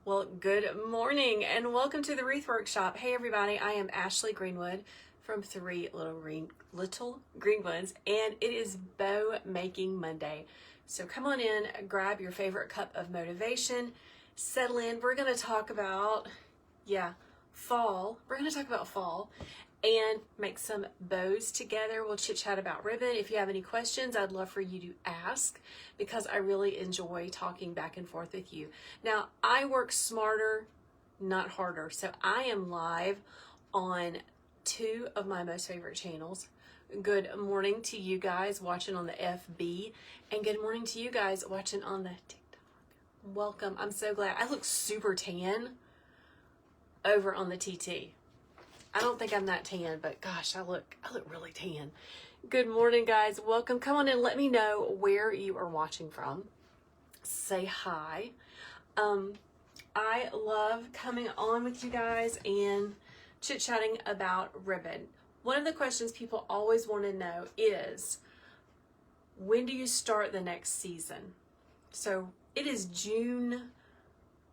Well, good morning and welcome to the Wreath Workshop. Hey everybody, I am Ashley Greenwood from Three Little Greenwoods, and it is Bow Making Monday. So come on in, grab your favorite cup of motivation, settle in. We're going to talk about, fall. We're going to talk about fall and make some bows together. We'll chit chat about ribbon. If you have any questions, I'd love for you to ask because I really enjoy talking back and forth with you. Now, I work smarter, not harder. So I am live on two of my most favorite channels. Good morning to you guys watching on the FB, and good morning to you guys watching on the TikTok. Welcome. I'm so glad. I look super tan over on the TT. I don't think I'm that tan, but gosh, I look really tan. Good morning, guys. Welcome. Come on in. Let me know where you are watching from. Say hi. I love coming on with you guys and chit-chatting about ribbon. One of the questions people always want to know is, when do you start the next season? So it is June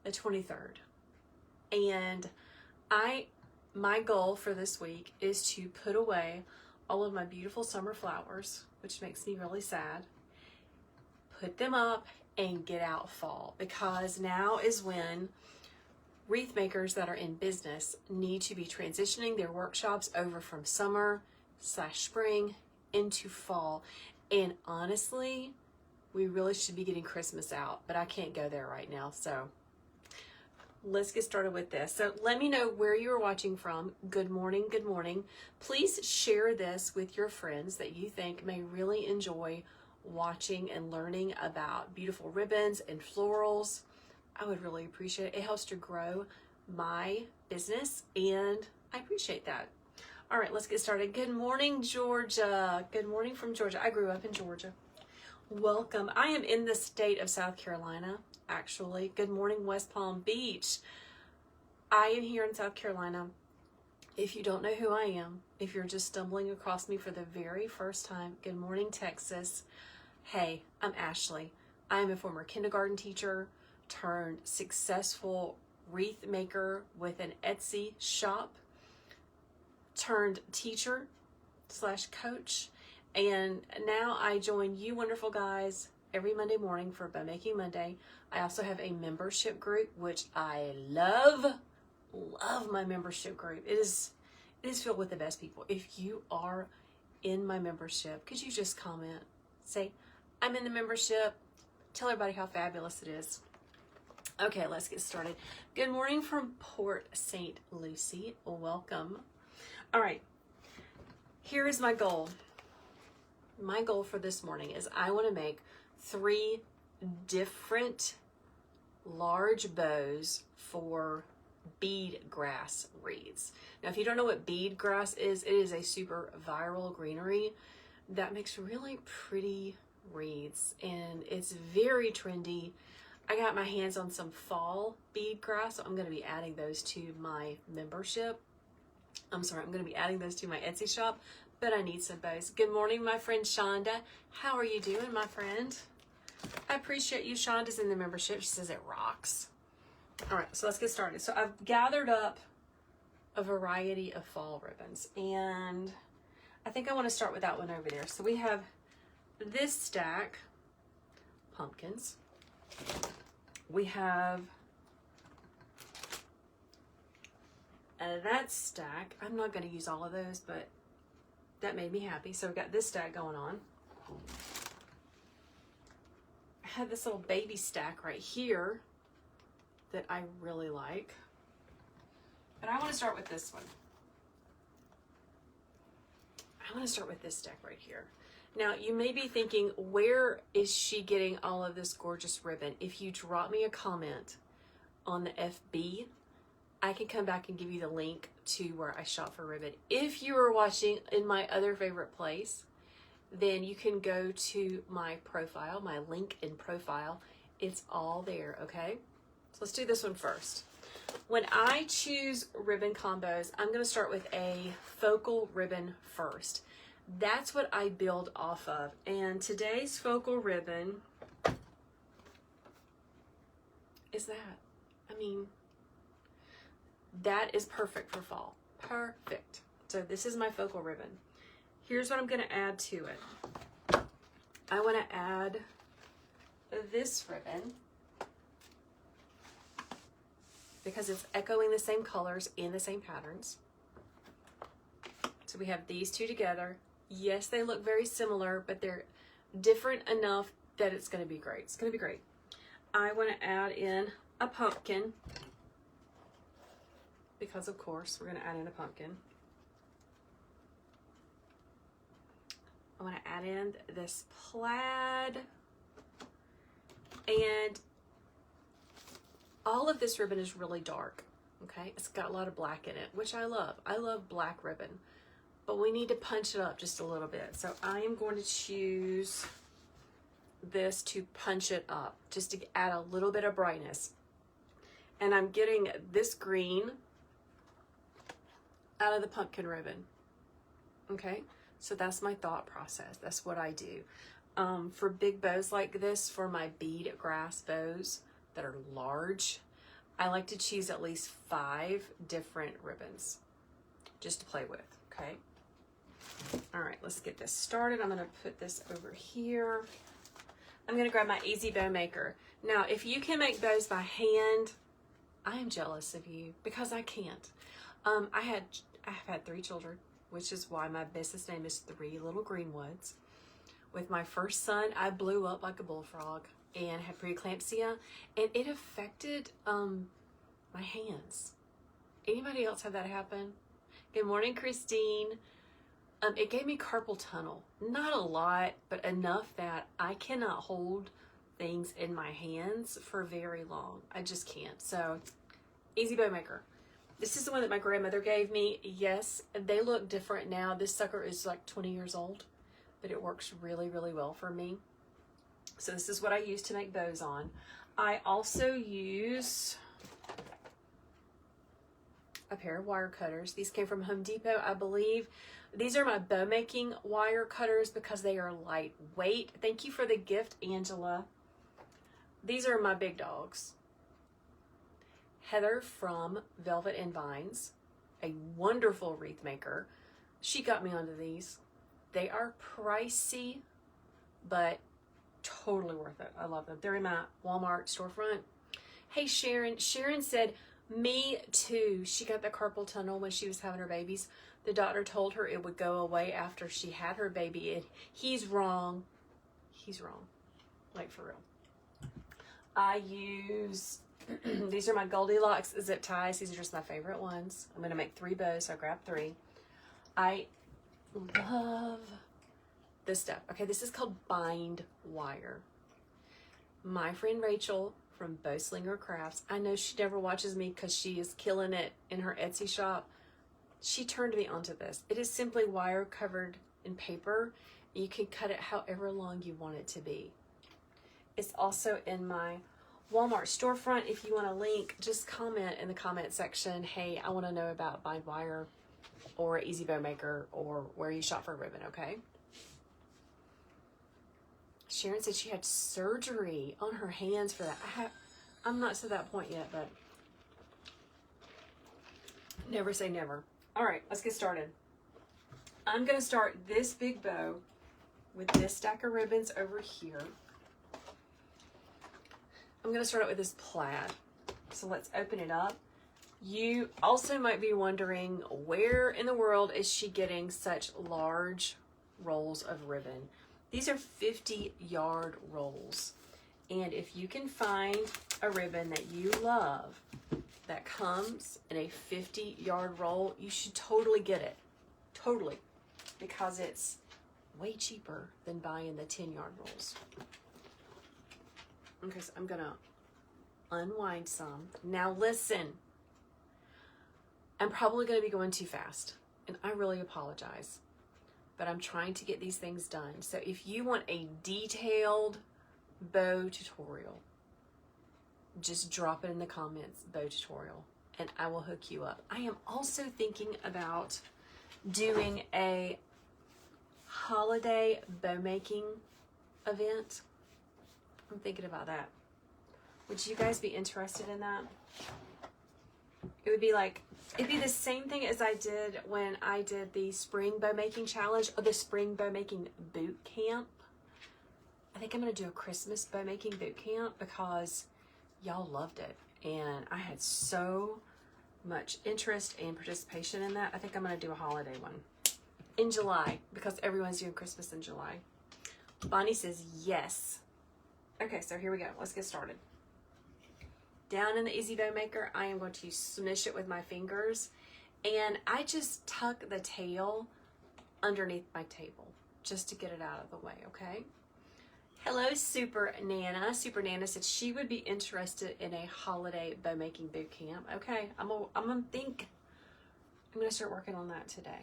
the 23rd. And my goal for this week is to put away all of my beautiful summer flowers, which makes me really sad, put them up and get out fall, because now is when wreath makers that are in business need to be transitioning their workshops over from summer/spring into fall. And honestly, we really should be getting Christmas out, but I can't go there right now. So let's get started with this. So let me know where you are watching from. Good morning, good morning. Please share this with your friends that you think may really enjoy watching and learning about beautiful ribbons and florals. I would really appreciate it. It helps to grow my business, and I appreciate that. All right, let's get started. Good morning, Georgia. Good morning from Georgia. I grew up in Georgia. Welcome. I am in the state of South Carolina, actually. Good morning, West Palm Beach. I am here in South Carolina. If you don't know who I am, if you're just stumbling across me for the very first time, good morning, Texas. Hey, I'm Ashley. I am a former kindergarten teacher turned successful wreath maker with an Etsy shop, turned teacher/coach. And now I join you wonderful guys every Monday morning for Bow Making Monday. I also have a membership group, which I love my membership group. It is filled with the best people. If you are in my membership, could you just comment, say, I'm in the membership, tell everybody how fabulous it is. Okay, let's get started. Good morning from Port St. Lucie. Welcome. All right, here is my goal. My goal for this morning is I want to make 3 different large bows for bead grass wreaths. Now, if you don't know what bead grass is, it is a super viral greenery that makes really pretty wreaths, and it's very trendy. I got my hands on some fall bead grass, so I'm going to be adding those to my membership. I'm going to be adding those to my Etsy shop, but I need some bows. Good morning, my friend Shonda. How are you doing, my friend? I appreciate you. Shonda's in the membership. She says it rocks. All right, so let's get started. So I've gathered up a variety of fall ribbons, and I think I want to start with that one over there. So we have this stack, pumpkins. We have that stack. I'm not going to use all of those, but that made me happy. So we got this stack going on. I have this little baby stack right here that I really like. But I want to start with this one. I want to start with this stack right here. Now, you may be thinking, where is she getting all of this gorgeous ribbon? If you drop me a comment on the FB, I can come back and give you the link to where I shop for ribbon. If you are watching in my other favorite place, then you can go to my profile, my link in profile. It's all there, okay? So let's do this one first. When I choose ribbon combos, I'm going to start with a focal ribbon first. That's what I build off of. And today's focal ribbon is that. I mean, that is perfect for fall. Perfect. So this is my focal ribbon. Here's what I'm going to add to it. I want to add this ribbon because it's echoing the same colors and the same patterns. So we have these two together. Yes, they look very similar, but they're different enough that it's going to be great. It's going to be great. I want to add in a pumpkin because, of course, we're going to add in a pumpkin. I want to add in this plaid, and all of this ribbon is really dark, okay? It's got a lot of black in it, which I love. I love black ribbon, but we need to punch it up just a little bit. So I am going to choose this to punch it up, just to add a little bit of brightness. And I'm getting this green out of the pumpkin ribbon, okay? So that's my thought process. That's what I do. For big bows like this, for my bead grass bows that are large, I like to choose at least 5 different ribbons just to play with, okay? All right, let's get this started. I'm gonna put this over here. I'm gonna grab my Easy Bow Maker. Now, if you can make bows by hand, I am jealous of you because I can't. I have had 3 children, which is why my business name is 3 Little Greenwoods. With my first son, I blew up like a bullfrog and had preeclampsia, and it affected my hands. Anybody else have that happen? Good morning, Christine. It gave me carpal tunnel. Not a lot, but enough that I cannot hold things in my hands for very long. I just can't. So, Easy Bow Maker. This is the one that my grandmother gave me. Yes, they look different now. This sucker is like 20 years old, but it works really, really well for me. So this is what I use to make bows on. I also use a pair of wire cutters. These came from Home Depot, I believe. These are my bow making wire cutters because they are lightweight. Thank you for the gift, Angela. These are my big dogs. Heather from Velvet and Vines, a wonderful wreath maker. She got me onto these. They are pricey, but totally worth it. I love them. They're in my Walmart storefront. Hey, Sharon. Sharon said, me too. She got the carpal tunnel when she was having her babies. The doctor told her it would go away after she had her baby. And he's wrong. He's wrong. Like, for real. I use... These are my Goldilocks zip ties. These are just my favorite ones. I'm going to make 3 bows, so I grabbed 3. I love this stuff. Okay, this is called bind wire. My friend Rachel from Bowslinger Crafts, I know she never watches me because she is killing it in her Etsy shop. She turned me onto this. It is simply wire covered in paper. You can cut it however long you want it to be. It's also in my Walmart storefront. If you want a link, just comment in the comment section, hey, I want to know about bind wire or Easy Bow Maker or where you shop for ribbon, okay? Sharon said she had surgery on her hands for that. I'm not to that point yet, but never say never. All right, let's get started. I'm going to start this big bow with this stack of ribbons over here. I'm going to start out with this plaid. So let's open it up. You also might be wondering, where in the world is she getting such large rolls of ribbon? These are 50-yard rolls. And if you can find a ribbon that you love that comes in a 50-yard roll, you should totally get it. Totally. Because it's way cheaper than buying the 10-yard rolls. Okay, so I'm going to unwind some. Now listen, I'm probably going to be going too fast, and I really apologize, but I'm trying to get these things done. So if you want a detailed bow tutorial, just drop it in the comments, bow tutorial, and I will hook you up. I am also thinking about doing a holiday bow making event. I'm thinking about that. Would you guys be interested in that? It would be like, it'd be the same thing as I did when I did the spring bow making challenge or the spring bow making boot camp. I think I'm going to do a Christmas bow making boot camp because y'all loved it. And I had so much interest and participation in that. I think I'm going to do a holiday one in July because everyone's doing Christmas in July. Bonnie says yes. Okay, so here we go. Let's get started. Down in the Easy Bow Maker, I am going to smush it with my fingers, and I just tuck the tail underneath my table just to get it out of the way, okay? Hello, Super Nana. Super Nana said she would be interested in a holiday bow making boot camp. Okay, I'm gonna start working on that today.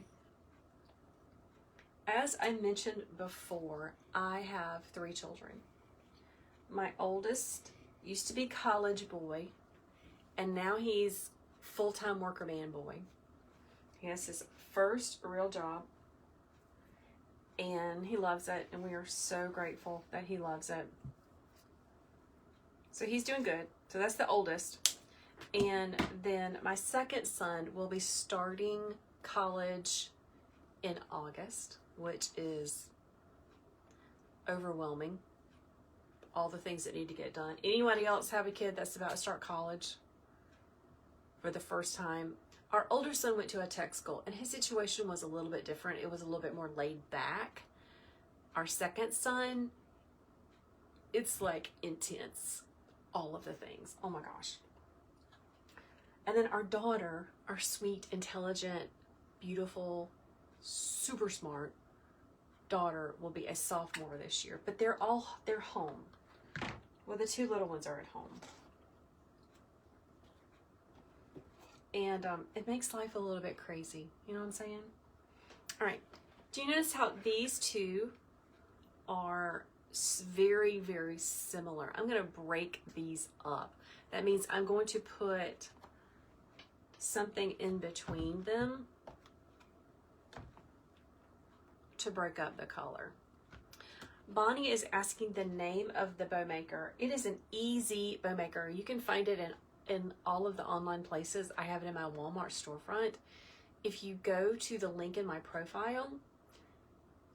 As I mentioned before, I have 3 children. My oldest used to be college boy, and now he's full-time worker man boy. He has his first real job, and he loves it, and we are so grateful that he loves it. So he's doing good. So that's the oldest. And then my second son will be starting college in August, which is overwhelming. All the things that need to get done. Anybody else have a kid that's about to start college for the first time? Our older son went to a tech school, and his situation was a little bit different. It was a little bit more laid back. Our second son, it's like intense. All of the things. Oh my gosh. And then our daughter, our sweet, intelligent, beautiful, super smart daughter will be a sophomore this year. But they're home. Well, the 2 little ones are at home. And it makes life a little bit crazy. You know what I'm saying? All right. Do you notice how these 2 are very, very similar? I'm going to break these up. That means I'm going to put something in between them to break up the color. Bonnie is asking the name of the bow maker. It is an easy bow maker. You can find it in all of the online places. I have it in my Walmart storefront. If you go to the link in my profile,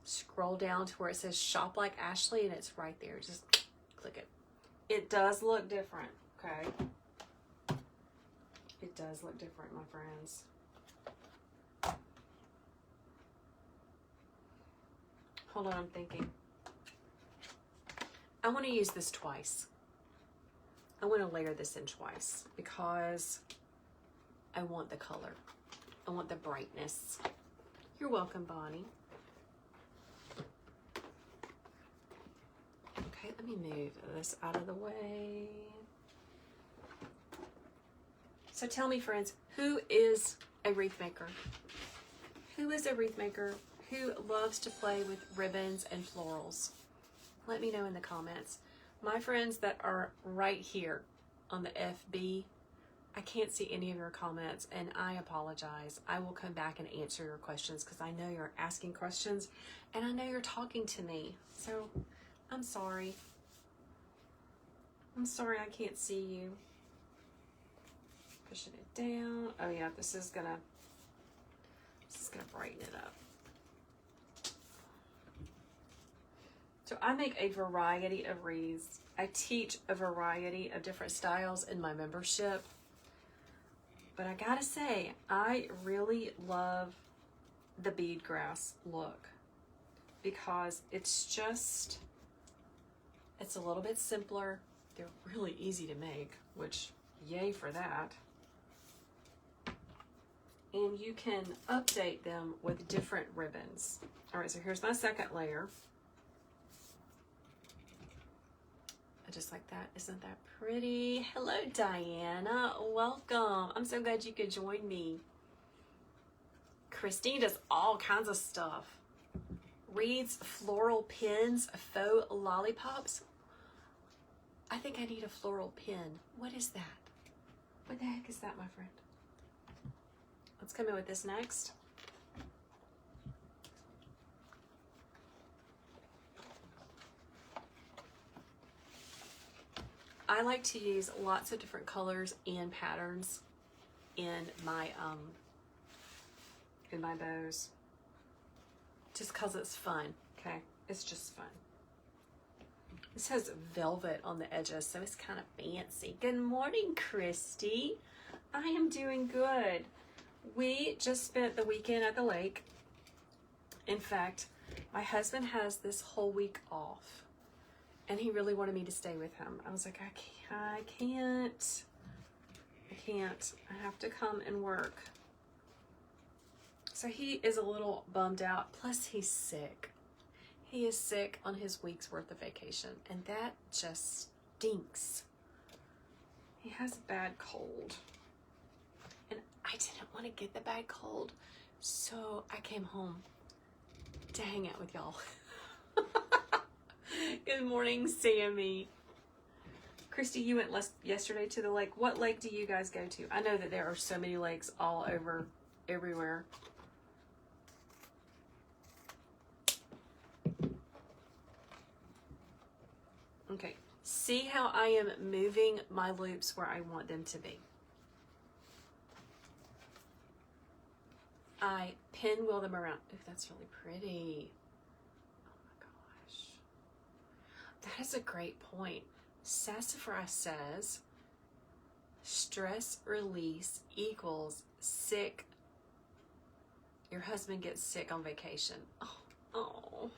scroll down to where it says Shop Like Ashley, and it's right there. Just click it. It does look different, okay? It does look different, my friends. Hold on, I'm thinking. I want to use this twice. I want to layer this in twice because I want the color. I want the brightness. You're welcome, Bonnie. Okay, let me move this out of the way. So tell me, friends, who is a wreath maker? Who is a wreath maker? Who loves to play with ribbons and florals? Let me know in the comments. My friends that are right here on the FB, I can't see any of your comments, and I apologize. I will come back and answer your questions because I know you're asking questions and I know you're talking to me. So I'm sorry. I'm sorry I can't see you. Pushing it down. Oh yeah, this is gonna brighten it up. So I make a variety of wreaths. I teach a variety of different styles in my membership. But I gotta say, I really love the bead grass look because it's a little bit simpler. They're really easy to make, which yay for that. And you can update them with different ribbons. All right, so here's my second layer. Just like that. Isn't that pretty? Hello, Diana. Welcome. I'm so glad you could join me. Christine does all kinds of stuff. Wreaths, floral pins, faux lollipops. I think I need a floral pin. What is that? What the heck is that, my friend? Let's come in with this next. I like to use lots of different colors and patterns in my bows, just because it's fun. Okay, it's just fun. This has velvet on the edges, so it's kind of fancy. Good morning, Christy. I am doing good. We just spent the weekend at the lake. In fact, my husband has this whole week off, and he really wanted me to stay with him. I was like, I can't. I have to come and work. So he is a little bummed out. Plus, he's sick. He is sick on his week's worth of vacation, and that just stinks. He has a bad cold, and I didn't want to get the bad cold, so I came home to hang out with y'all. Good morning, Sammy. Christy, you went yesterday to the lake. What lake do you guys go to? I know that there are so many lakes all over, everywhere. Okay, see how I am moving my loops where I want them to be. I pinwheel them around. Ooh, that's really pretty. Oh my gosh. That is a great point. Sassafras says, stress release equals sick. Your husband gets sick on vacation. Oh.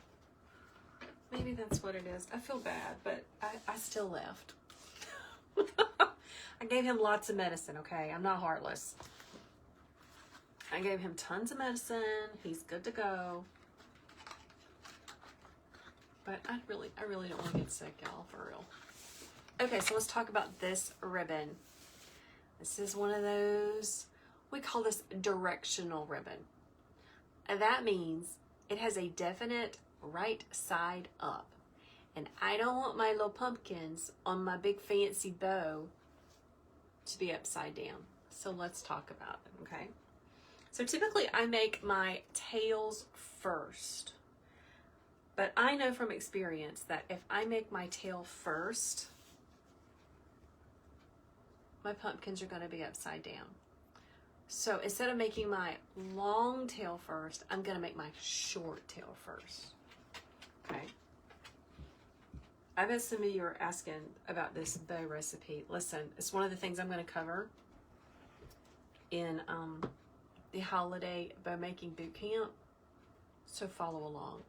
Maybe that's what it is. I feel bad, but I still left. I gave him lots of medicine, okay? I'm not heartless. I gave him tons of medicine. He's good to go. But I really don't want to get sick, y'all, for real. Okay, so let's talk about this ribbon. This is one of those, we call this directional ribbon. And that means it has a definite right side up. And I don't want my little pumpkins on my big fancy bow to be upside down. So let's talk about it, okay? So typically I make my tails first. But I know from experience that if I make my tail first, my pumpkins are going to be upside down. So instead of making my long tail first, I'm going to make my short tail first. Okay. I bet some of you are asking about this bow recipe. Listen, it's one of the things I'm going to cover in the holiday bow making boot camp. So follow along.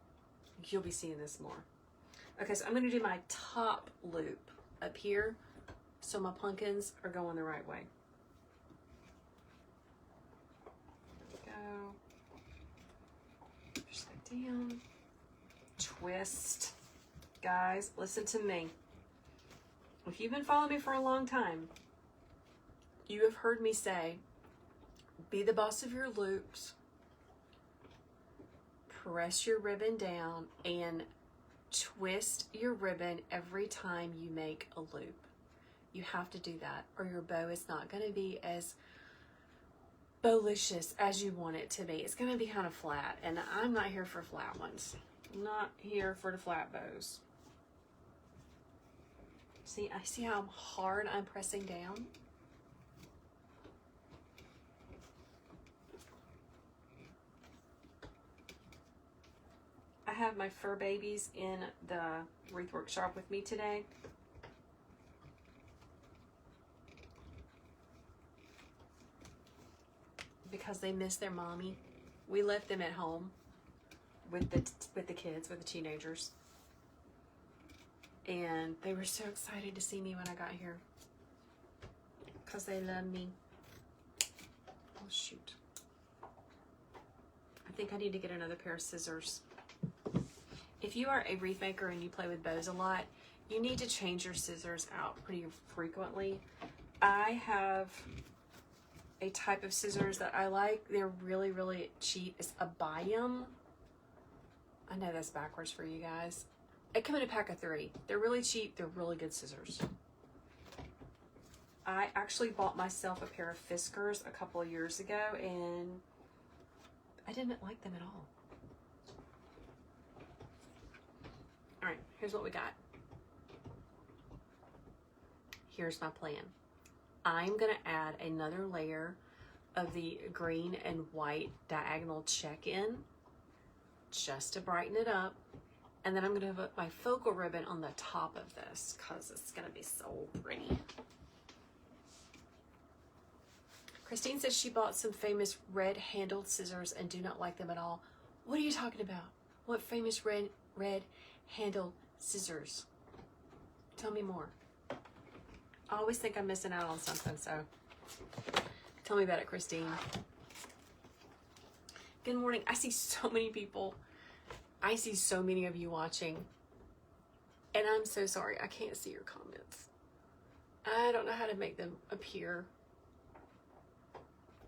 You'll be seeing this more. Okay, so I'm going to do my top loop up here so my pumpkins are going the right way. There we go. Push that down. Twist. Guys, listen to me. If you've been following me for a long time, you have heard me say, be the boss of your loops, press your ribbon down, and twist your ribbon every time you make a loop. You have to do that, or your bow is not going to be as bowlicious as you want it to be. It's going to be kind of flat, and I'm not here for flat ones. I'm not here for the flat bows. See, I see how hard I'm pressing down? I have my fur babies in the Wreath workshop with me today. Because they miss their mommy. We left them at home with the kids, with the teenagers. And they were so excited to see me when I got here. Because they love me. Oh, shoot. I think I need to get another pair of scissors. If you are a wreath maker and you play with bows a lot, you need to change your scissors out pretty frequently. I have a type of scissors that I like. They're really, really cheap. It's a Biome. I know that's backwards for you guys. They come in a pack of 3. They're really cheap. They're really good scissors. I actually bought myself a pair of Fiskars a couple of years ago, and I didn't like them at all. All right, here's what we got. here's my plan. I'm gonna add another layer of the green and white diagonal check-in just to brighten it up. And then I'm gonna put my focal ribbon on the top of this because it's gonna be so pretty. Christine says she bought some famous red-handled scissors and do not like them at all. What are you talking about? What famous red-handled scissors? Tell me more. I always think I'm missing out on something, so tell me about it, Christine. Good morning. I see so many people. I see so many of you watching. And I'm so sorry. I can't see your comments. I don't know how to make them appear.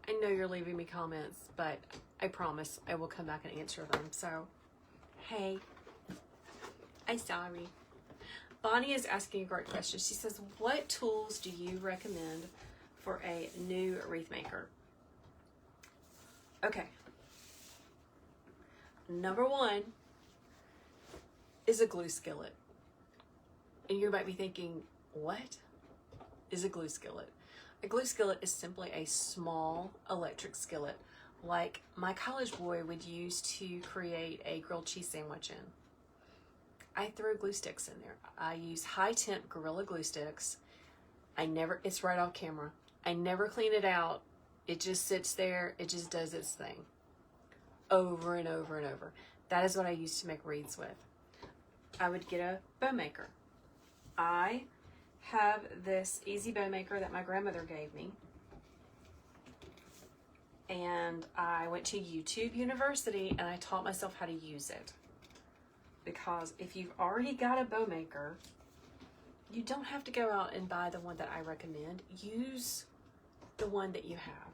I know you're leaving me comments, but I promise I will come back and answer them. So, hey, I'm sorry. Bonnie is asking a great question. She says, what tools do you recommend for a new wreath maker? Okay. Number one is a glue skillet. And you might be thinking, what is a glue skillet? A glue skillet is simply a small electric skillet like my college boy would use to create a grilled cheese sandwich in. I throw glue sticks in there. I use high temp Gorilla glue sticks. It's right off camera. I never clean it out. It just sits there. It just does its thing over and over and over. That is what I used to make wreaths with. I would get a bow maker. I have this easy bow maker that my grandmother gave me. And I went to YouTube University and I taught myself how to use it. Because if you've already got a bow maker, you don't have to go out and buy the one that I recommend. Use the one that you have.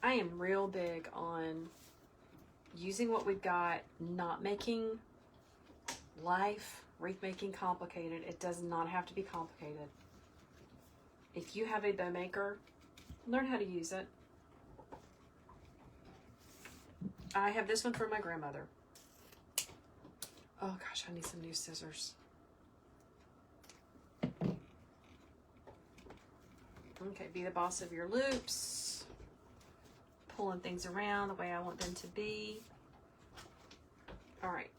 I am real big on using what we've got, not making wreath making complicated. It does not have to be complicated. If you have a bow maker, learn how to use it. I have this one from my grandmother. Oh gosh, I need some new scissors. Okay, be the boss of your loops. Pulling things around the way I want them to be. All right.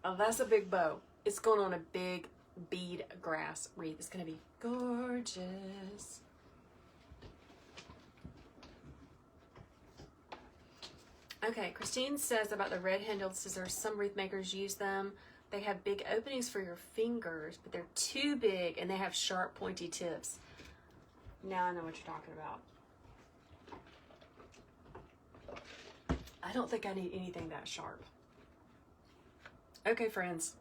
Oh, that's a big bow. It's going on a big bead grass wreath. It's going to be gorgeous. Okay, Christine says about the red-handled scissors, some wreath makers use them. They have big openings for your fingers, but they're too big and they have sharp, pointy tips. Now I know what you're talking about. I don't think I need anything that sharp. Okay, friends.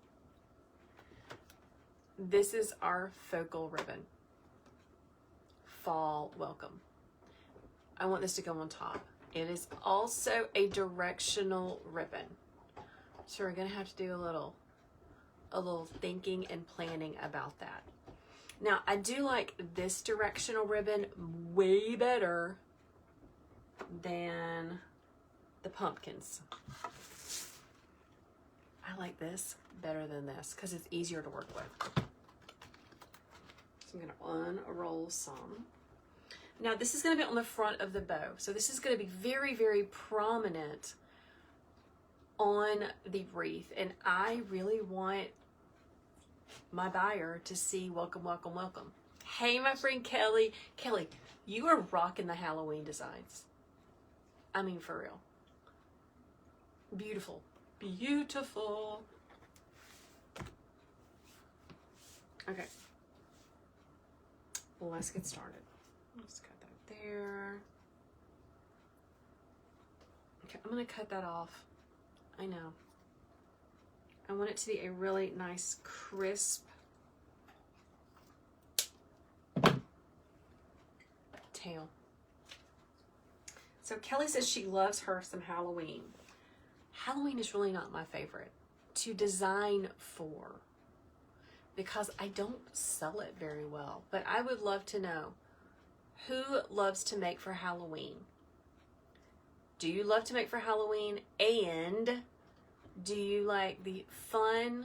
This is our focal ribbon. Fall welcome. I want this to go on top. It is also a directional ribbon. So we're gonna have to do a little thinking and planning about that. Now, I do like this directional ribbon way better than the pumpkins. I like this better than this because it's easier to work with. So I'm gonna unroll some. Now this is gonna be on the front of the bow. So this is gonna be very, very prominent on the wreath. And I really want my buyer to see welcome, welcome, welcome. Hey, my friend Kelly. Kelly, you are rocking the Halloween designs. I mean, for real. Beautiful. Beautiful. Okay. Well, let's get started. Let's cut that there. Okay, I'm going to cut that off. I know. I want it to be a really nice, crisp tail. So Kelly says she loves her some Halloween. Halloween is really not my favorite to design for because I don't sell it very well. But I would love to know who loves to make for Halloween. Do you love to make for Halloween? And do you like the fun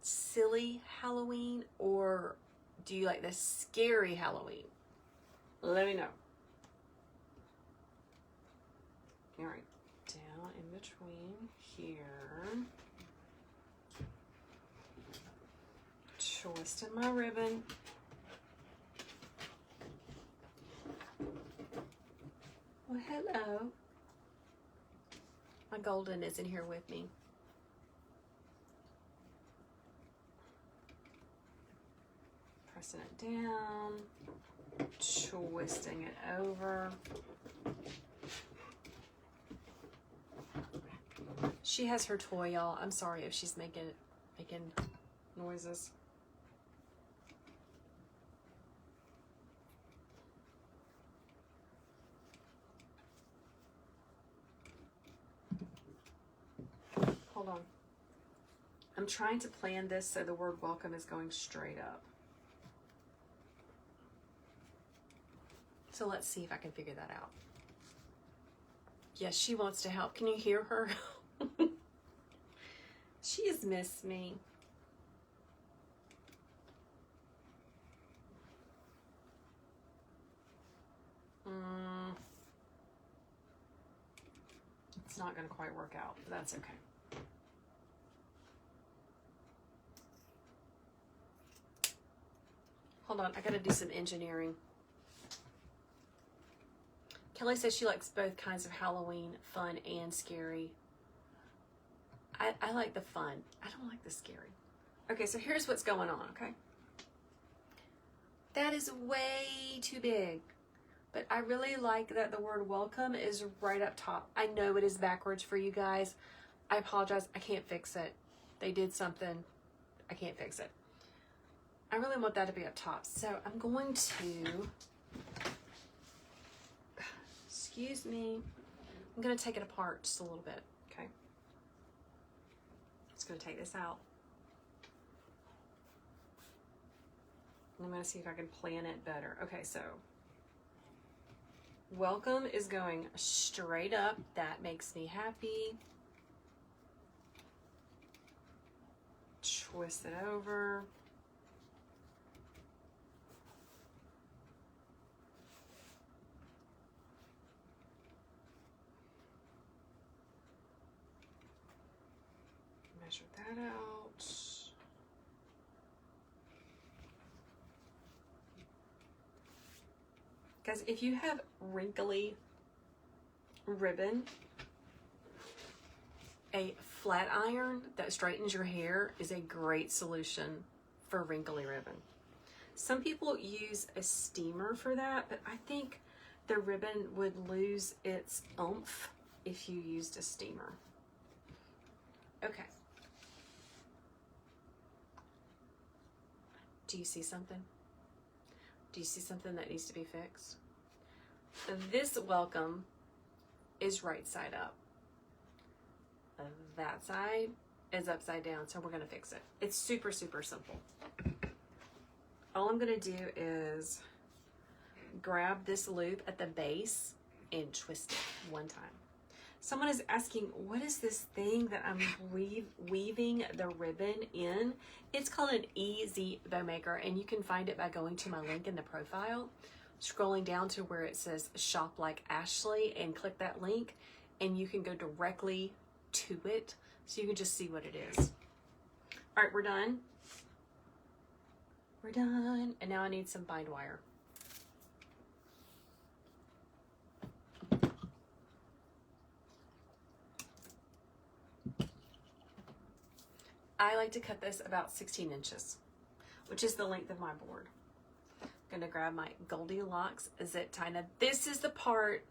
silly Halloween, or do you like the scary Halloween? Let me know. All right, down in between here. Twisting my ribbon. Well, hello. My golden is in here with me. Pressing it down, twisting it over. She has her toy, y'all. I'm sorry if she's making noises. Hold on. I'm trying to plan this so the word welcome is going straight up. So let's see if I can figure that out. Yes, she wants to help. Can you hear her? She has missed me. It's not going to quite work out, but that's okay. Hold on, I got to do some engineering. Kelly says she likes both kinds of Halloween, fun and scary. I like the fun. I don't like the scary. Okay, so here's what's going on, okay? That is way too big. But I really like that the word welcome is right up top. I know it is backwards for you guys. I apologize. I can't fix it. They did something. I can't fix it. I really want that to be up top. So I'm going to... Excuse me. I'm going to take it apart just a little bit, okay? Just going to take this out. And I'm going to see if I can plan it better. Okay, so welcome is going straight up. That makes me happy. Twist it over. Measure that out. Guys, if you have wrinkly ribbon, a flat iron that straightens your hair is a great solution for wrinkly ribbon. Some people use a steamer for that, but I think the ribbon would lose its oomph if you used a steamer. Okay. Do you see something? Do you see something that needs to be fixed? This welcome is right side up. That side is upside down, so we're going to fix it. It's super, super simple. All I'm going to do is grab this loop at the base and twist it one time. Someone is asking, what is this thing that I'm weaving the ribbon in? It's called an easy bow maker, and you can find it by going to my link in the profile, scrolling down to where it says Shop Like Ashley, and click that link, and you can go directly to it, so you can just see what it is. All right, we're done. We're done, and now I need some bind wire. I like to cut this about 16 inches, which is the length of my board. I'm gonna grab my Goldilocks zip tie. Now this is the part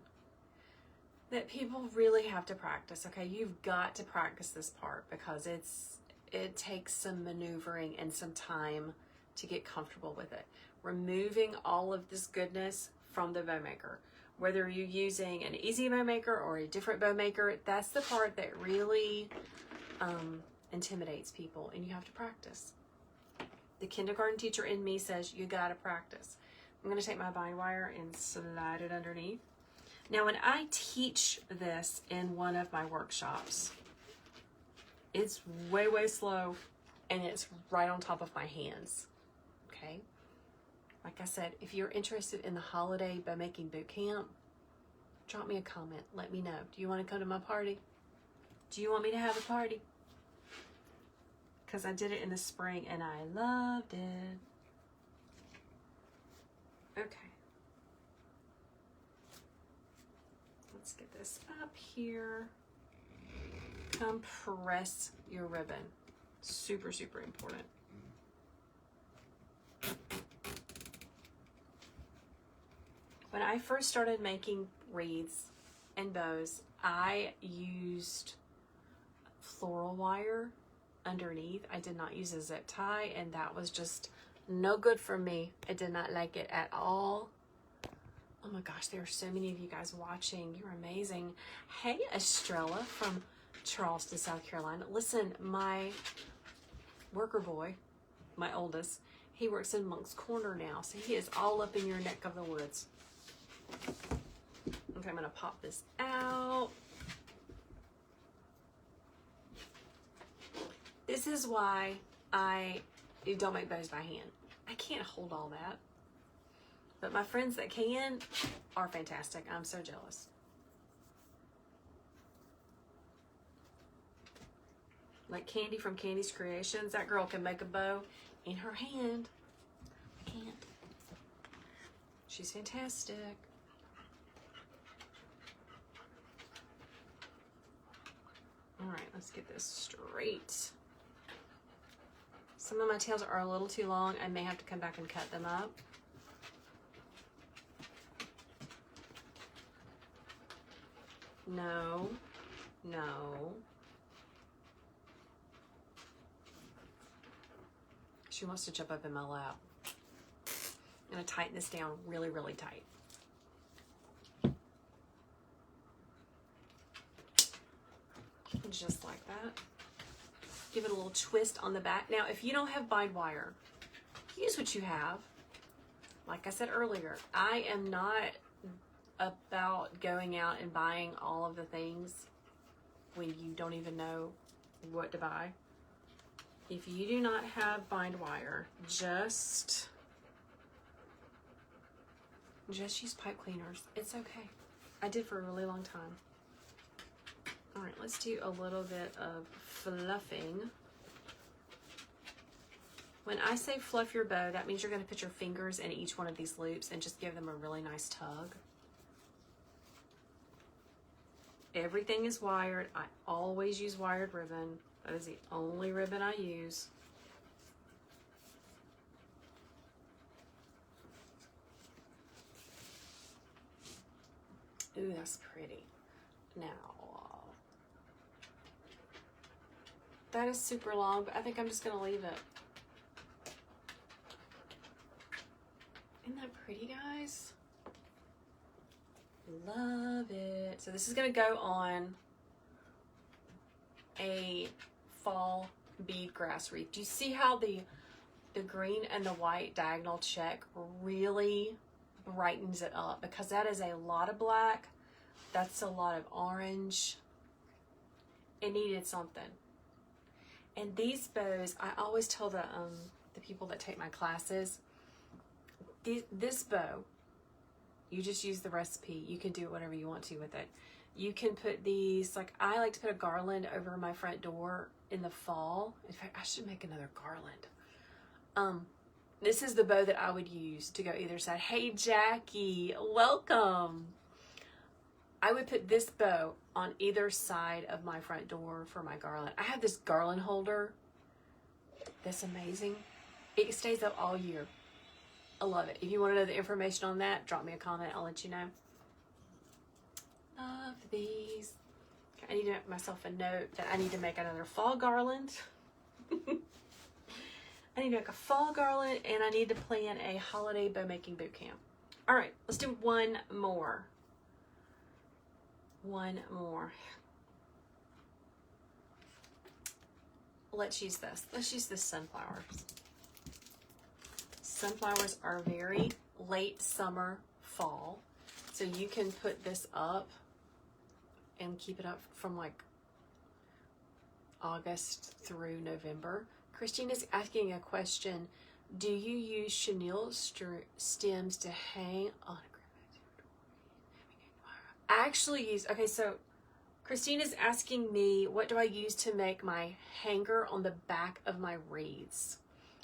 that people really have to practice, okay? You've got to practice this part because it takes some maneuvering and some time to get comfortable with it. Removing all of this goodness from the bow maker. Whether you're using an easy bow maker or a different bow maker, that's the part that really intimidates people, and you have to practice. The kindergarten teacher in me says you gotta practice. I'm gonna take my bind wire and slide it underneath. Now when I teach this in one of my workshops, it's way, way slow. and it's right on top of my hands. Okay. Like I said, if you're interested in the holiday bow making boot camp, drop me a comment. Let me know. Do you want to come to my party? Do you want me to have a party? Because I did it in the spring and I loved it. Okay. Let's get this up here. Compress your ribbon. Super, super important. When I first started making wreaths and bows, I used floral wire underneath. I did not use a zip tie, and that was just no good for me. I did not like it at all. Oh my gosh, there are so many of you guys watching. You're amazing. Hey, Estrella from Charleston, South Carolina. Listen, my worker boy, my oldest, he works in Monk's Corner now, so he is all up in your neck of the woods. Okay, I'm gonna pop this out. This is why I don't make bows by hand. I can't hold all that. But my friends that can are fantastic. I'm so jealous. Like Candy from Candy's Creations, that girl can make a bow in her hand. I can't. She's fantastic. All right, let's get this straight. Some of my tails are a little too long. I may have to come back and cut them up. No, no. She wants to jump up in my lap. I'm gonna tighten this down really, really tight. Just like that. Give it a little twist on the back. Now, if you don't have bind wire, use what you have. Like I said earlier, I am not about going out and buying all of the things when you don't even know what to buy. If you do not have bind wire, just use pipe cleaners. It's okay. I did for a really long time. All right, let's do a little bit of fluffing. When I say fluff your bow, that means you're going to put your fingers in each one of these loops and just give them a really nice tug. Everything is wired. I always use wired ribbon. That is the only ribbon I use. Ooh, that's pretty. Now, that is super long, but I think I'm just going to leave it. Isn't that pretty, guys? Love it. So this is going to go on a fall bead grass wreath. Do you see how the green and the white diagonal check really brightens it up? Because that is a lot of black. That's a lot of orange. It needed something. And these bows, I always tell the people that take my classes, this bow, you just use the recipe. You can do whatever you want to with it. You can put these, like I like to put a garland over my front door in the fall. In fact, I should make another garland. This is the bow that I would use to go either side. Hey, Jackie, welcome. I would put this bow on either side of my front door for my garland. I have this garland holder that's amazing. It stays up all year. I love it. If you want to know the information on that, drop me a comment. I'll let you know. Love these. I need to make myself a note that I need to make another fall garland. I need to make a fall garland, and I need to plan a holiday bow making boot camp. All right, let's do one more. One more. Let's use this. Let's use this sunflowers. Sunflowers are very late summer, fall. So you can put this up and keep it up from like August through November. Christine is asking a question. Do you use chenille stems to hang on? I actually use, okay, so Christine is asking me, what do I use to make my hanger on the back of my wreaths?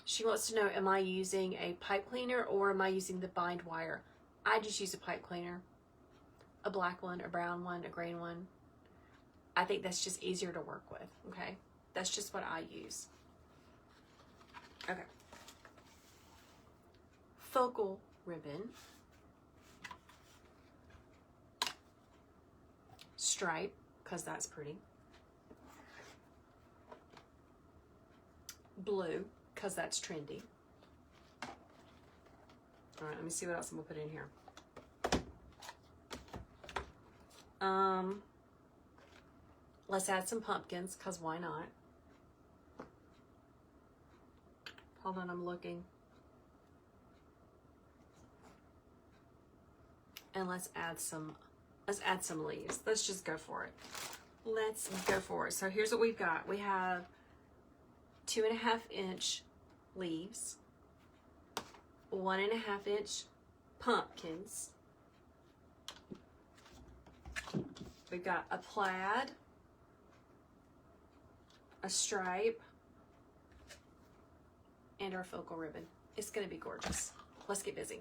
She wants to know, am I using a pipe cleaner or am I using the bind wire? I just use a pipe cleaner. A black one, a brown one, a green one. I think that's just easier to work with, okay? That's just what I use. Okay. Focal ribbon. Stripe, because that's pretty. Blue, because that's trendy. All right, let me see what else I'm gonna put in here. Let's add some pumpkins, because why not? Hold on, I'm looking. And let's add some leaves. Let's just go for it. Let's go for it. So here's what we've got. We have 2.5 inch leaves, 1.5 inch pumpkins. We've got a plaid, a stripe, and our focal ribbon. It's gonna be gorgeous. Let's get busy.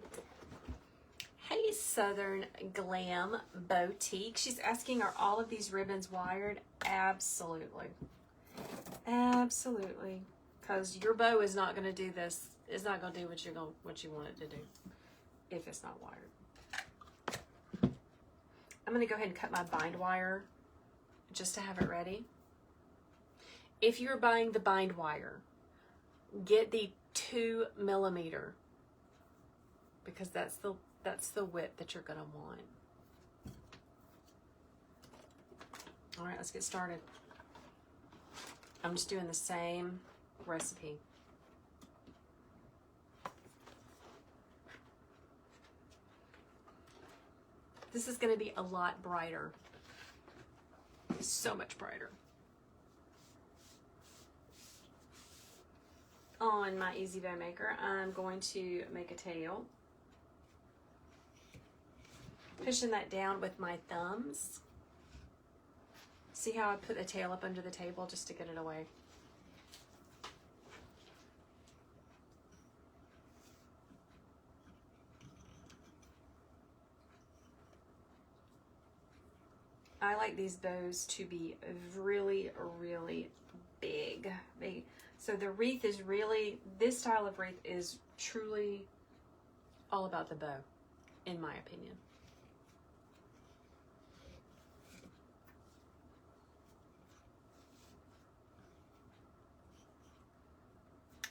Hey, Southern Glam Boutique. She's asking, are all of these ribbons wired? Absolutely. Absolutely. Because your bow is not going to do this. It's not going to do what you want it to do if it's not wired. I'm going to go ahead and cut my bind wire just to have it ready. If you're buying the bind wire, get the 2 millimeter because that's the width that you're going to want. All right, let's get started. I'm just doing the same recipe. This is going to be a lot brighter. So much brighter. On my Easy Bow Maker, I'm going to make a tail. Pushing that down with my thumbs. See how I put the tail up under the table just to get it away? I like these bows to be really, really big. So the wreath is really, this style of wreath is truly all about the bow, in my opinion.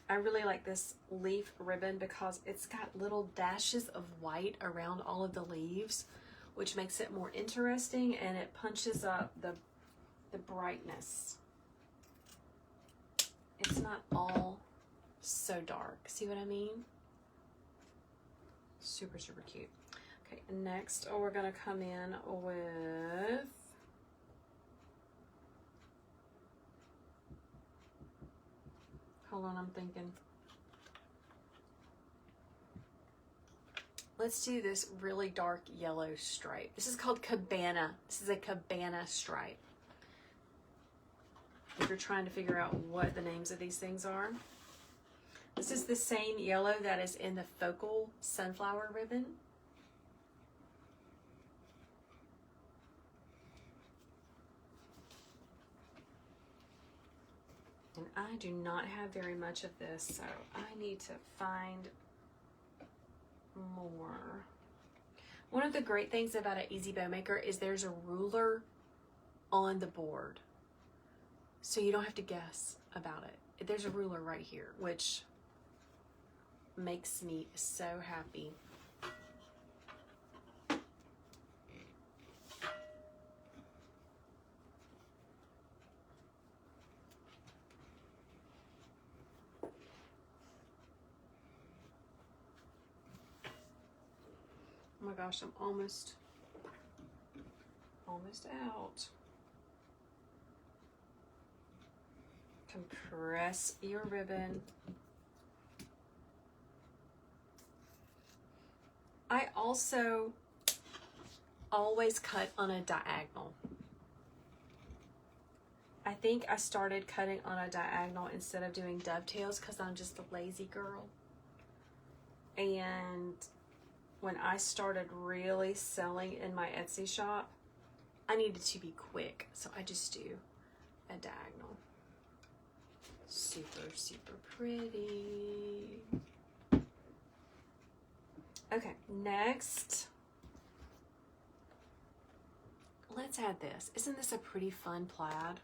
I really like this leaf ribbon because it's got little dashes of white around all of the leaves, which makes it more interesting, and it punches up the brightness. It's not all so dark. See what I mean? Super, super cute. Okay, next, we're gonna come in with hold on, I'm thinking. Let's do this really dark yellow stripe. This is called cabana. This is a cabana stripe. If you're trying to figure out what the names of these things are. This is the same yellow that is in the focal sunflower ribbon. And I do not have very much of this, so I need to find more. One of the great things about an Easy Bow Maker is there's a ruler on the board, so you don't have to guess about it. There's a ruler right here, which makes me so happy. Oh my gosh, I'm almost out. compress your ribbon. I also always cut on a diagonal. I think I started cutting on a diagonal instead of doing dovetails because I'm just a lazy girl. And when I started really selling in my Etsy shop, I needed to be quick, so I just do a diagonal. Super, super pretty. Okay, next, let's add this. Isn't this a pretty fun plaid?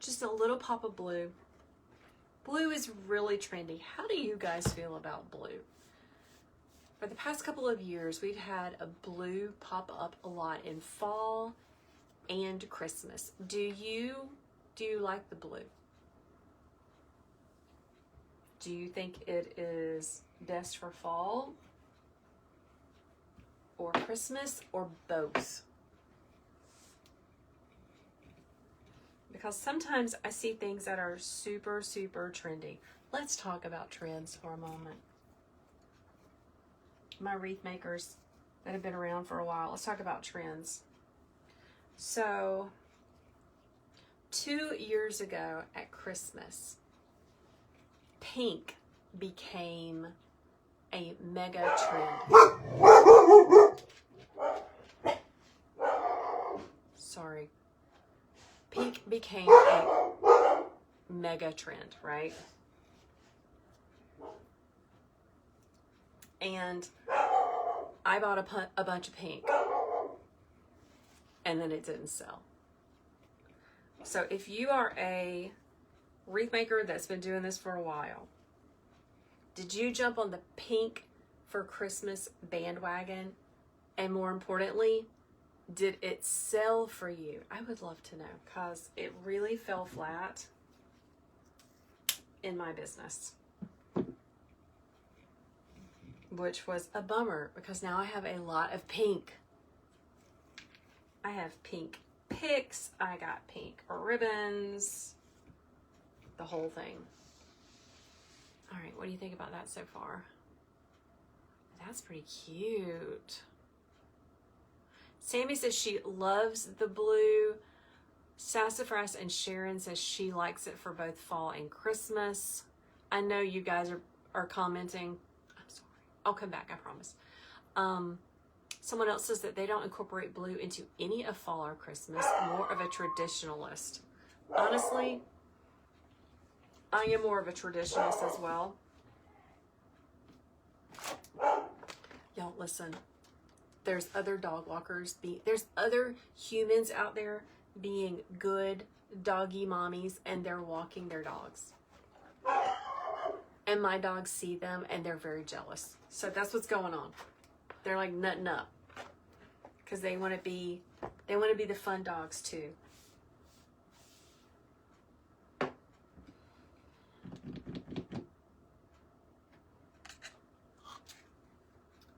Just a little pop of blue. Blue is really trendy. How do you guys feel about blue? For the past couple of years, we've had a blue pop up a lot in fall and Christmas. Do you like the blue? Do you think it is best for fall or Christmas or both? Because sometimes I see things that are super, super trendy. Let's talk about trends for a moment. My wreath makers that have been around for a while, let's talk about trends. So, 2 years ago at Christmas, pink became a mega trend. Sorry. Pink became a mega trend, right? And I bought a bunch of pink, and then it didn't sell. So if you are a wreath maker that's been doing this for a while, did you jump on the pink for Christmas bandwagon? And more importantly, did it sell for you? I would love to know, because it really fell flat in my business, which was a bummer because now I have a lot of pink. I have pink picks, I got pink ribbons, the whole thing. All right, what do you think about that so far? That's pretty cute. Sammy says she loves the blue. Sassafras and Sharon says she likes it for both fall and Christmas. I know you guys are commenting. I'm sorry. I'll come back, I promise. Someone else says that they don't incorporate blue into any of fall or Christmas, more of a traditionalist. Honestly, I am more of a traditionalist as well. Y'all, listen. There's other dog walkers. There's other humans out there being good doggy mommies, and they're walking their dogs. And my dogs see them, and they're very jealous. So that's what's going on. They're like nutting up because they want to be the fun dogs too.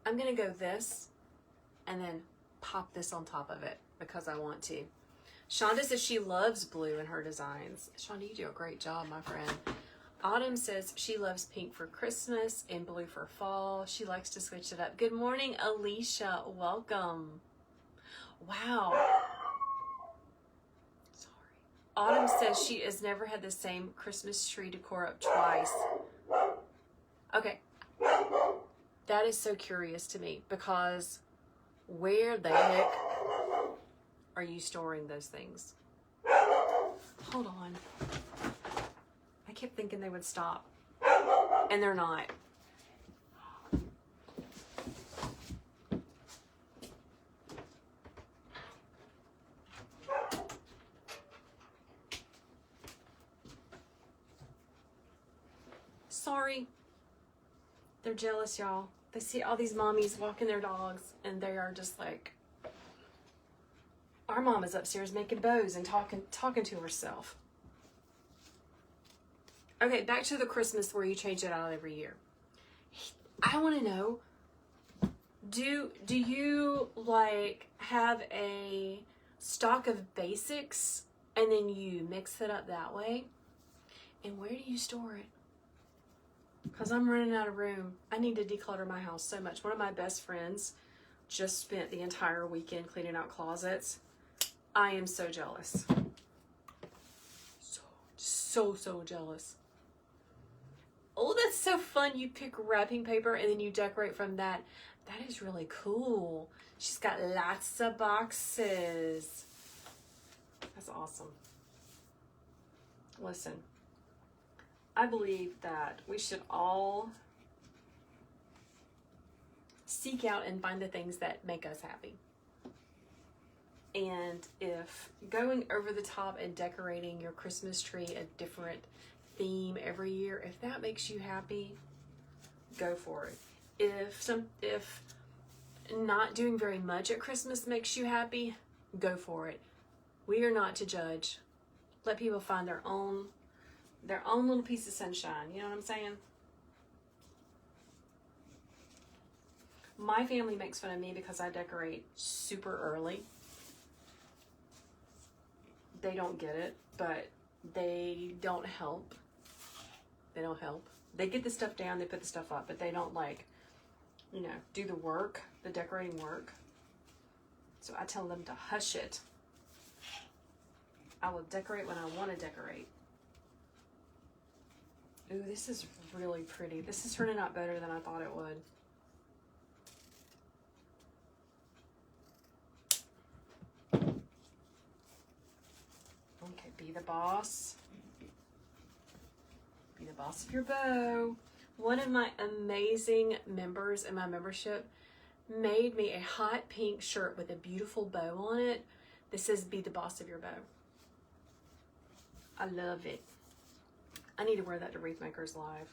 I'm gonna go this and then pop this on top of it because I want to. Shonda says she loves blue in her designs. Shonda, you do a great job, my friend. Autumn says she loves pink for Christmas and blue for fall. She likes to switch it up. Good morning, Alicia. Welcome. Wow. Sorry. Autumn says she has never had the same Christmas tree decor up twice. Okay. That is so curious to me because where the heck are you storing those things? Hold on. I kept thinking they would stop, and they're not. Sorry. They're jealous, y'all. They see all these mommies walking their dogs, and they are just like, our mom is upstairs making bows and talking to herself. Okay, back to the Christmas where you change it out every year. I want to know, Do you like have a stock of basics and then you mix it up that way? And where do you store it? Because I'm running out of room. I need to declutter my house so much. One of my best friends just spent the entire weekend cleaning out closets. I am so jealous. So jealous. Oh, that's so fun. You pick wrapping paper and then you decorate from that. That is really cool. She's got lots of boxes. That's awesome. Listen, I believe that we should all seek out and find the things that make us happy. And if going over the top and decorating your Christmas tree a different theme every year, if that makes you happy, go for it. If not doing very much at Christmas makes you happy, go for it. We are not to judge. Let people find their own little piece of sunshine. You know what I'm saying? My family makes fun of me because I decorate super early. They don't get it, but they don't help. They don't help. They get the stuff down, they put the stuff up, but they don't do the work, the decorating work. So I tell them to hush it. I will decorate when I want to decorate. Ooh, this is really pretty. This is turning out better than I thought it would. Okay, be the boss. Be the boss of your bow. One of my amazing members in my membership made me a hot pink shirt with a beautiful bow on it. This says, be the boss of your bow. I love it. I need to wear that to Wreath Makers Live.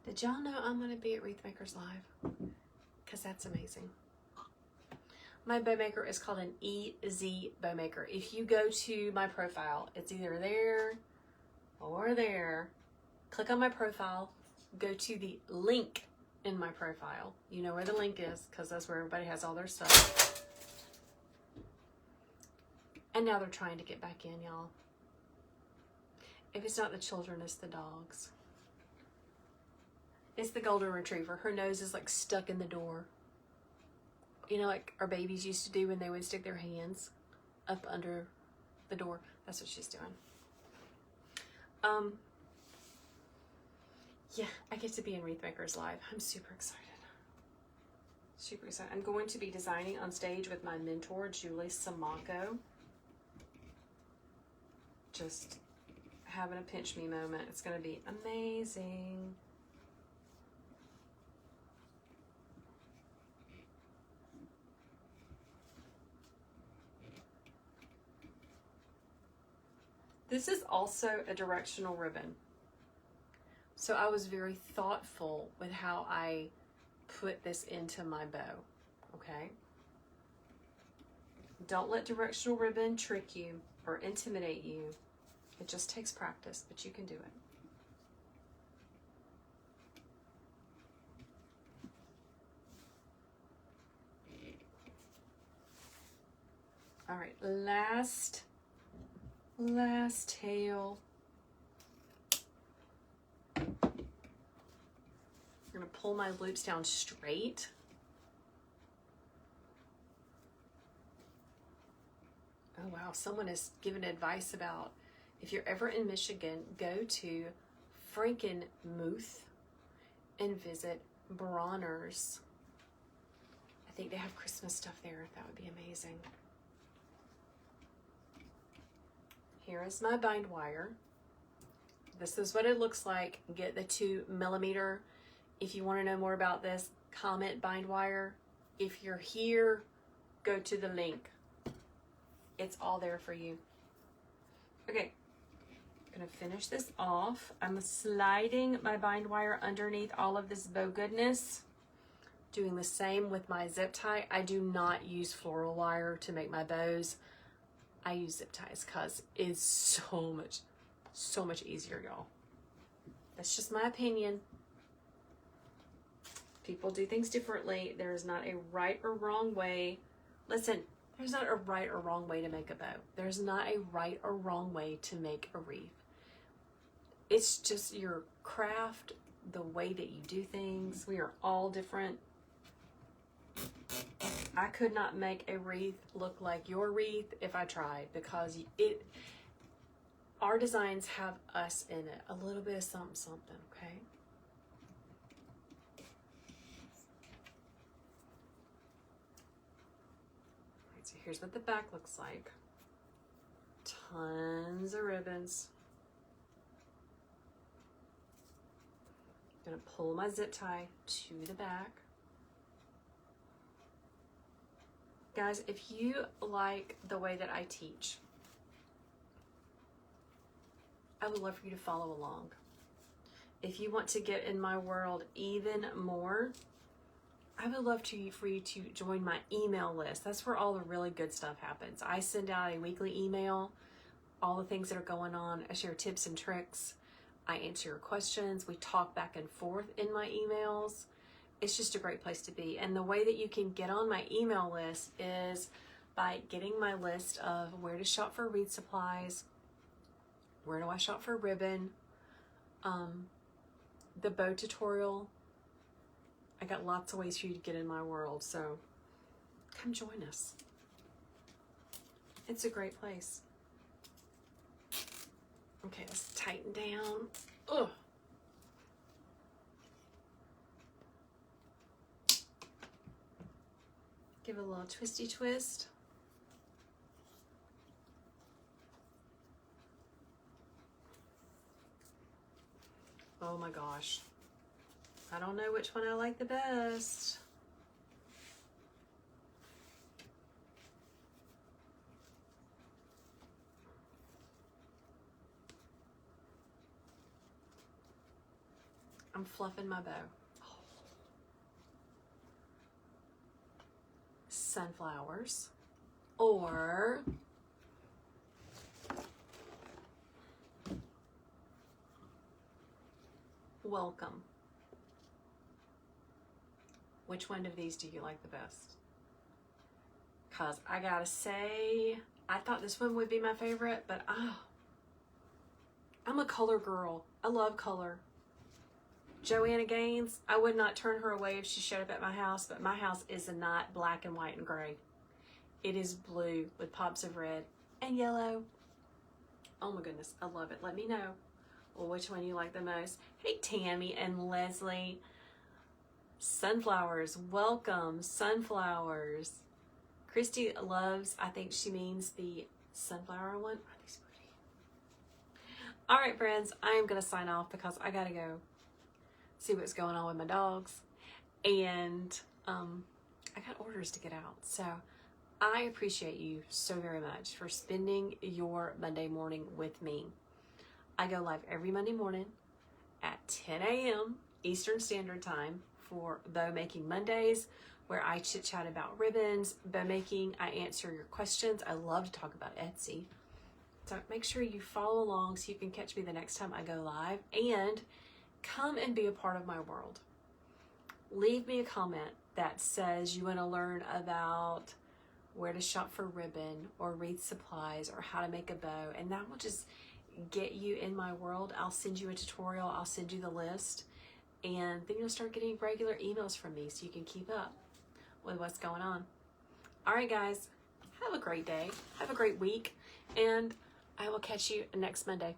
Did y'all know I'm going to be at Wreath Makers Live? Because that's amazing. My bow maker is called an EZ bow maker. If you go to my profile, it's either there or there. Click on my profile. Go to the link in my profile. You know where the link is because that's where everybody has all their stuff. And now they're trying to get back in, y'all. If it's not the children, it's the dogs. It's the golden retriever. Her nose is like stuck in the door. You know, like our babies used to do when they would stick their hands up under the door. That's what she's doing. Yeah, I get to be in Wreath Makers Live. I'm super excited. Super excited. I'm going to be designing on stage with my mentor, Julie Samako. Just having a pinch me moment. It's going to be amazing. This is also a directional ribbon. So I was very thoughtful with how I put this into my bow, okay? Don't let directional ribbon trick you or intimidate you. It just takes practice, but you can do it. All right, last tail. I'm gonna pull my loops down straight. Oh wow, someone has given advice about if you're ever in Michigan, go to Frankenmuth and visit Bronner's. I think they have Christmas stuff there. That would be amazing. Here is my bind wire. This is what it looks like. Get the 2mm. If you want to know more about this, comment bind wire. If you're here, go to the link. It's all there for you. Okay, I'm gonna finish this off. I'm sliding my bind wire underneath all of this bow goodness. Doing the same with my zip tie. I do not use floral wire to make my bows. I use zip ties because it's so much easier, y'all. That's just my opinion. People do things differently. There is not a right or wrong way. Listen, there's not a right or wrong way to make a bow. There's not a right or wrong way to make a wreath. It's just your craft, the way that you do things. We are all different. I could not make a wreath look like your wreath if I tried, because our designs have us in it. A little bit of something, something, okay? Alright, so here's what the back looks like. Tons of ribbons. I'm gonna pull my zip tie to the back. Guys, if you like the way that I teach, I would love for you to follow along. If you want to get in my world even more, I would love for you to join my email list. That's where all the really good stuff happens. I send out a weekly email, all the things that are going on. I share tips and tricks. I answer your questions. We talk back and forth in my emails. It's just a great place to be. And the way that you can get on my email list is by getting my list of where to shop for wreath supplies, where do I shop for ribbon, the bow tutorial. I got lots of ways for you to get in my world, so come join us. It's a great place. Okay, let's tighten down. Ugh. Give it a little twisty twist. Oh my gosh. I don't know which one I like the best. I'm fluffing my bow. Sunflowers, or welcome. Which one of these do you like the best? Because I gotta say, I thought this one would be my favorite, but I'm a color girl. I love color. Joanna Gaines, I would not turn her away if she showed up at my house, but my house is not black and white and gray. It is blue with pops of red and yellow. Oh my goodness, I love it. Let me know which one you like the most. Hey, Tammy and Leslie. Sunflowers, welcome, sunflowers. Christy loves, I think she means the sunflower one. Are these pretty? All right, friends, I am going to sign off because I got to go see what's going on with my dogs, and I got orders to get out. So I appreciate you so very much for spending your Monday morning with me. I go live every Monday morning at 10 a.m. Eastern Standard Time for Bow Making Mondays, where I chit chat about ribbons, bow making. I answer your questions. I love to talk about Etsy. So make sure you follow along so you can catch me the next time I go live, and come and be a part of my world. Leave me a comment that says you want to learn about where to shop for ribbon or wreath supplies or how to make a bow, and that will just get you in my world. I'll send you a tutorial. I'll send you the list, and then you'll start getting regular emails from me so you can keep up with what's going on. All right, guys, have a great day. Have a great week, and I will catch you next Monday.